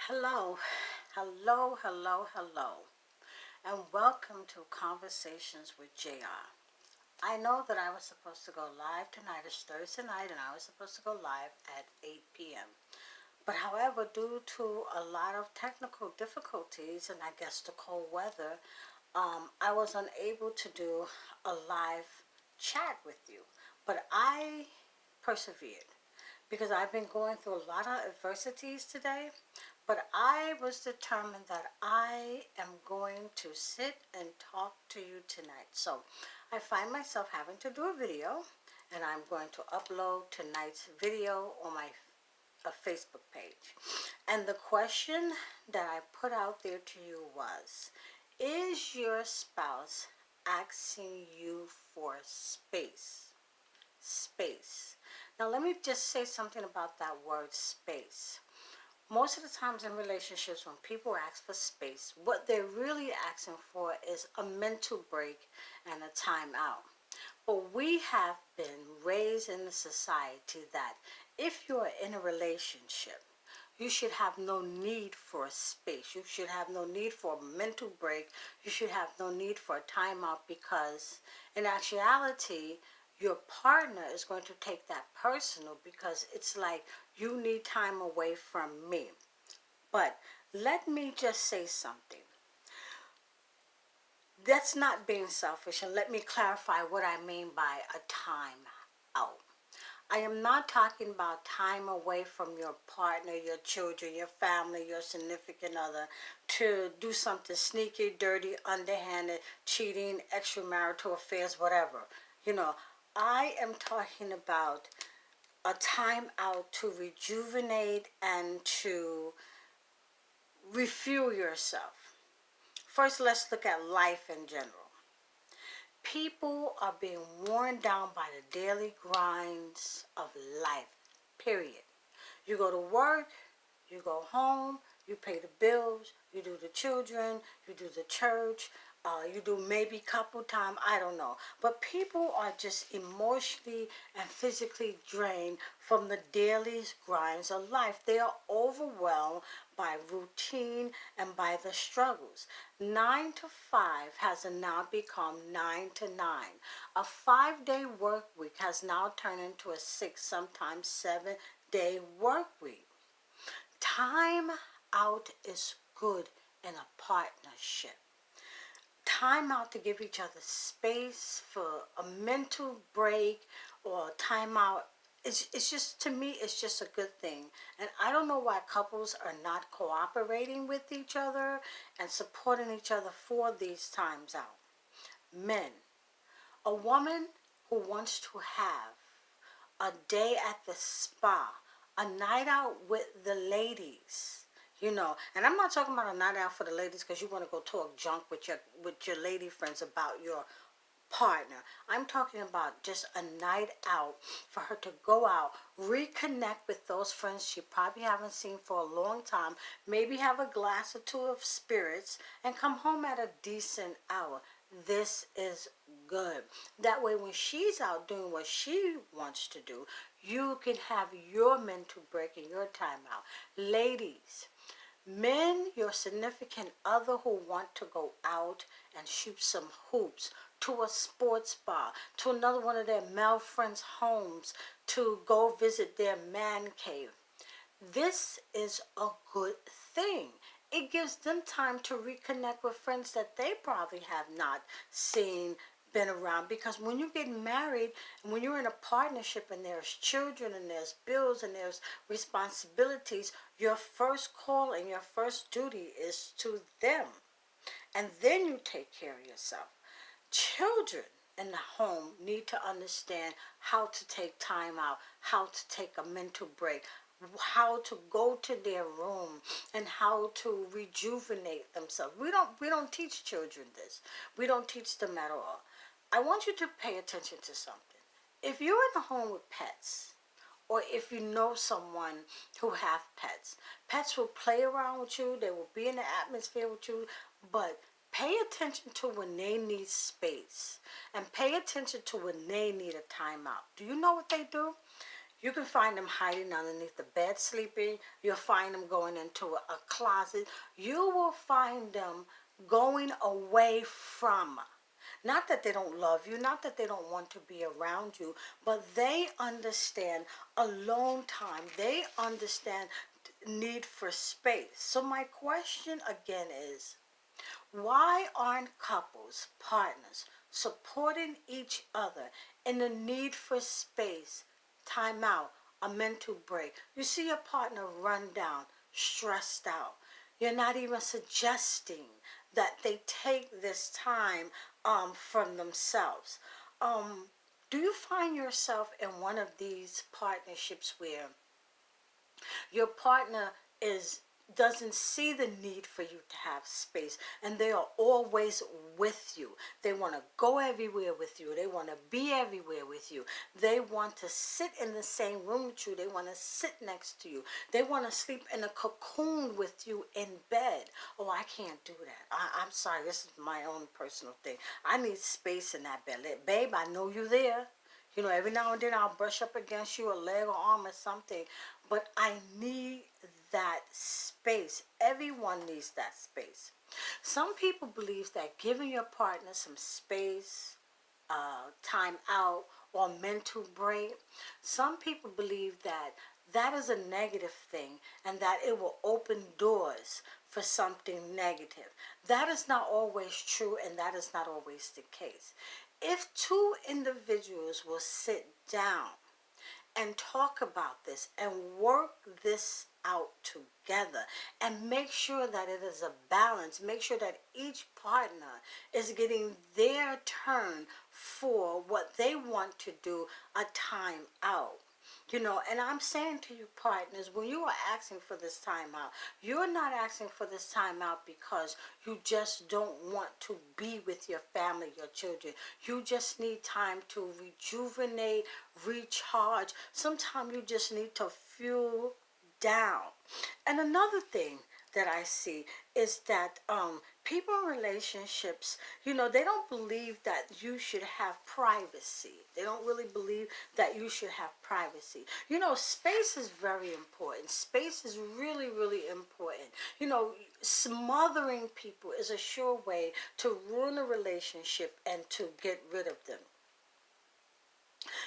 Hello, hello, hello, hello, and welcome to Conversations with JR. I know that I was supposed to go live tonight. It's Thursday night, and I was supposed to go live at 8 p.m. But however, due to a lot of technical difficulties and I guess the cold weather, I was unable to do a live chat with you. But I persevered because I've been going through a lot of adversities today. But I was determined that I am going to sit and talk to you tonight. So I find myself having to do a video, and I'm going to upload tonight's video on my Facebook page. And the question that I put out there to you was, is your spouse asking you for space? Space. Now, let me just say something about that word space. Most of the times in relationships, when people ask for space, what they're really asking for is a mental break and a time out. But we have been raised in a society that if you're in a relationship, you should have no need for a space. You should have no need for a mental break. You should have no need for a timeout because, in actuality, your partner is going to take that personal because it's like you need time away from me. But let me just say something. That's not being selfish, and let me clarify what I mean by a time out. I am not talking about time away from your partner, your children, your family, your significant other to do something sneaky, dirty, underhanded, cheating, extramarital affairs, whatever. You know, I am talking about a time out to rejuvenate and to refuel yourself. First, let's look at life in general. People are being worn down by the daily grinds of life, period. You go to work, you go home, you pay the bills, you do the children, you do the church, you do maybe couple time, I don't know. But people are just emotionally and physically drained from the daily grinds of life. They are overwhelmed by routine and by the struggles. 9 to 5 has now become 9 to 9. A 5 day work week has now turned into a 6, sometimes 7 day work week. Time out is good in a partnership. Time out to give each other space for a mental break or time out. It's just, to me, it's just a good thing. And I don't know why couples are not cooperating with each other and supporting each other for these times out. Men, a woman who wants to have a day at the spa, a night out with the ladies, and I'm not talking about a night out for the ladies because you want to go talk junk with your lady friends about your partner. I'm talking about just a night out for her to go out, reconnect with those friends she probably haven't seen for a long time, maybe have a glass or two of spirits, and come home at a decent hour. This is good. That way, when she's out doing what she wants to do, you can have your mental break and your time out. Ladies, men, your significant other who want to go out and shoot some hoops, to a sports bar, to another one of their male friends' homes, to go visit their man cave. This is a good thing. It gives them time to reconnect with friends that they probably have not seen, been around. Because when you get married and when you're in a partnership and there's children and there's bills and there's responsibilities, your first call and your first duty is to them. And then you take care of yourself. Children in the home need to understand how to take time out, how to take a mental break, how to go to their room, and how to rejuvenate themselves. We don't teach children this. We don't teach them at all. I want you to pay attention to something. If you're in a home with pets, or if you know someone who have pets, pets will play around with you, they will be in the atmosphere with you, but pay attention to when they need space and pay attention to when they need a timeout. Do you know what they do? You can find them hiding underneath the bed sleeping. You'll find them going into a closet. You will find them going away from. Not that they don't love you, not that they don't want to be around you, but they understand alone time. They understand need for space. So my question again is, why aren't couples, partners, supporting each other in the need for space, time out, a mental break? You see your partner run down, stressed out. You're not even suggesting that they take this time from themselves. Um, do you find yourself in one of these partnerships where your partner is doesn't see the need for you to have space, and they are always with you? They want to go everywhere with you. They want to be everywhere with you. They want to sit in the same room with you. They want to sit next to you. They want to sleep in a cocoon with you in bed. Oh, I can't do that. I'm sorry, this is my own personal thing. I need space in that bed. Babe, I know you're there. You know, every now and then I'll brush up against you, a leg or arm or something. But I need that space. Everyone needs that space. Some people believe that giving your partner some space, time out, or mental break, some people believe that that is a negative thing and that it will open doors for something negative. That is not always true, and that is not always the case. If two individuals will sit down and talk about this and work this out together and make sure that it is a balance, make sure that each partner is getting their turn for what they want to do, a time out. You know, and I'm saying to you, partners, when you are asking for this time out, you're not asking for this time out because you just don't want to be with your family, your children. You just need time to rejuvenate, recharge. Sometimes you just need to fuel down. And another thing that I see is that people in relationships, you know, they don't believe that you should have privacy. They don't really believe that you should have privacy. You know, space is very important. Space is really, really important. You know, smothering people is a sure way to ruin a relationship and to get rid of them.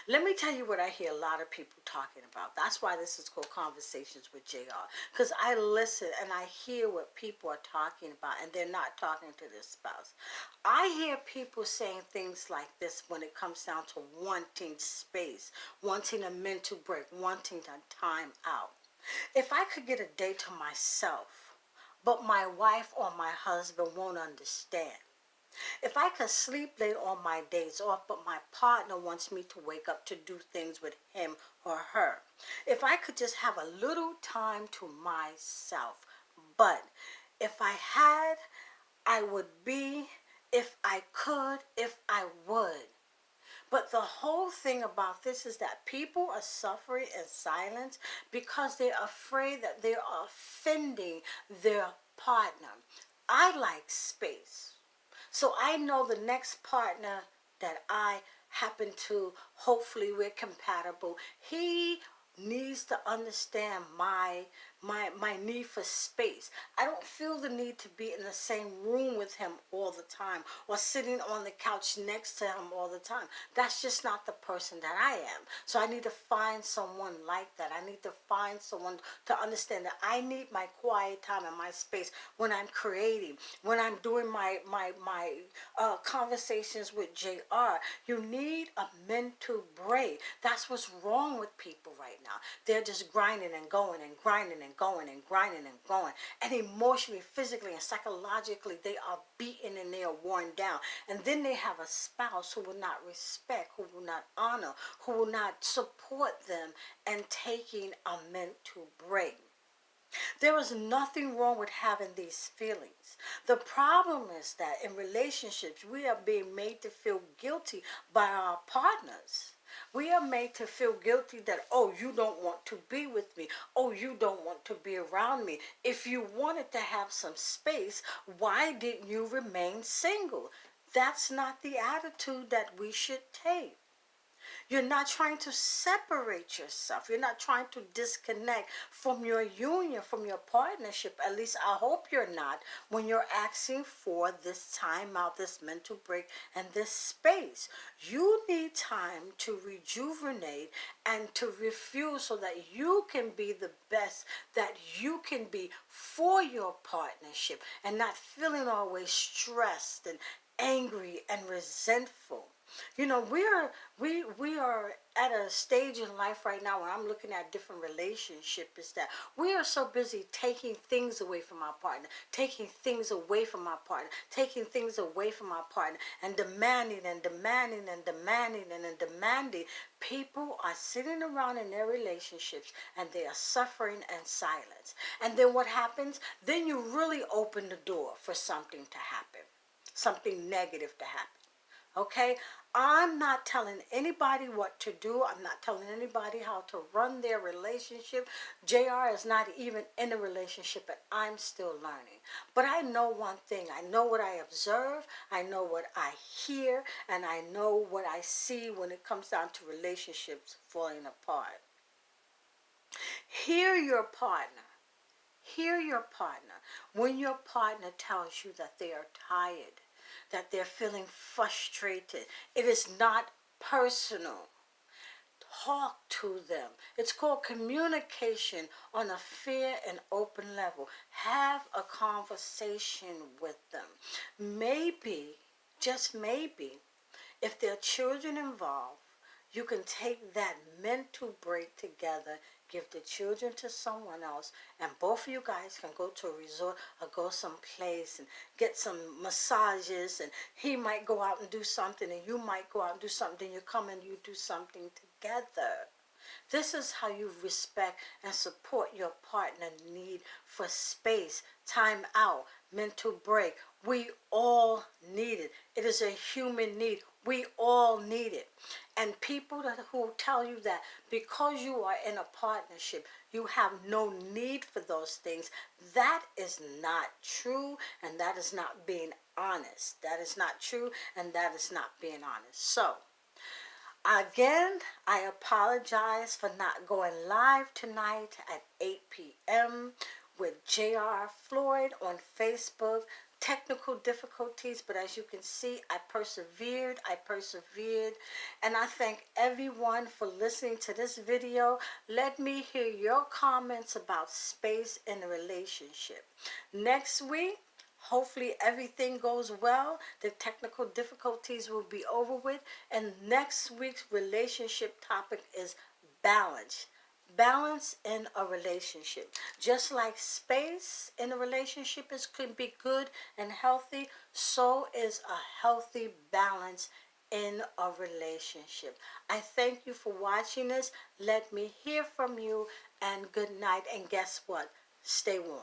Let me tell you what I hear a lot of people talking about. That's why this is called Conversations with JR. Because I listen and I hear what people are talking about, and they're not talking to their spouse. I hear people saying things like this when it comes down to wanting space, wanting a mental break, wanting a time out. If I could get a day to myself, but my wife or my husband won't understand. If I could sleep late on my days off, but my partner wants me to wake up to do things with him or her. If I could just have a little time to myself. But if I had, I would be, if I could, if I would. But the whole thing about this is that people are suffering in silence because they're afraid that they are offending their partner. I like space. So I know the next partner that I happen to, hopefully we're compatible, he needs to understand my need for space. I don't feel the need to be in the same room with him all the time or sitting on the couch next to him all the time. That's just not the person that I am. So I need to find someone like that. I need to find someone to understand that I need my quiet time and my space when I'm creating, when I'm doing my conversations with JR. You need a mental break. That's what's wrong with people right now. They're just grinding and going and grinding and going and grinding and going. And emotionally, physically, and psychologically, they are beaten and they are worn down. And then they have a spouse who will not respect, who will not honor, who will not support them and taking a mental break. There is nothing wrong with having these feelings. The problem is that in relationships, we are being made to feel guilty by our partners. We are made to feel guilty that, oh, you don't want to be with me. Oh, you don't want to be around me. If you wanted to have some space, why didn't you remain single? That's not the attitude that we should take. You're not trying to separate yourself. You're not trying to disconnect from your union, from your partnership. At least I hope you're not when you're asking for this time out, this mental break, and this space. You need time to rejuvenate and to refuel so that you can be the best that you can be for your partnership and not feeling always stressed and angry and resentful. You know, we are at a stage in life right now where I'm looking at different relationships is that we are so busy taking things away from our partner, taking things away from our partner, taking things away from our partner, and demanding and demanding and demanding and demanding. People are sitting around in their relationships and they are suffering in silence. And then what happens? Then you really open the door for something to happen, something negative to happen. Okay? I'm not telling anybody what to do. I'm not telling anybody how to run their relationship. JR is not even in a relationship, and I'm still learning. But I know one thing. I know what I observe. I know what I hear. And I know what I see when it comes down to relationships falling apart. Hear your partner. Hear your partner. When your partner tells you that they are tired, that they're feeling frustrated, it is not personal. Talk to them. It's called communication on a fair and open level. Have a conversation with them. Maybe, just maybe, if there are children involved, you can take that mental break together, give the children to someone else, and both of you guys can go to a resort or go someplace and get some massages, and he might go out and do something and you might go out and do something, you come and you do something together. This is how you respect and support your partner need for space, time out, mental break. We all need it. It is a human need. We all need it. And people who tell you that because you are in a partnership, you have no need for those things, that is not true, and that is not being honest. That is not true, and that is not being honest. So, again, I apologize for not going live tonight at 8 p.m. with J.R. Floyd on Facebook. Technical difficulties, but as you can see, I persevered, and I thank everyone for listening to this video. Let me hear your comments about space in a relationship. Next week, hopefully everything goes well. The technical difficulties will be over with. And next week's relationship topic is balance. Balance in a relationship. Just like space in a relationship can be good and healthy, so is a healthy balance in a relationship. I thank you for watching this. Let me hear from you, and good night. And guess what? Stay warm.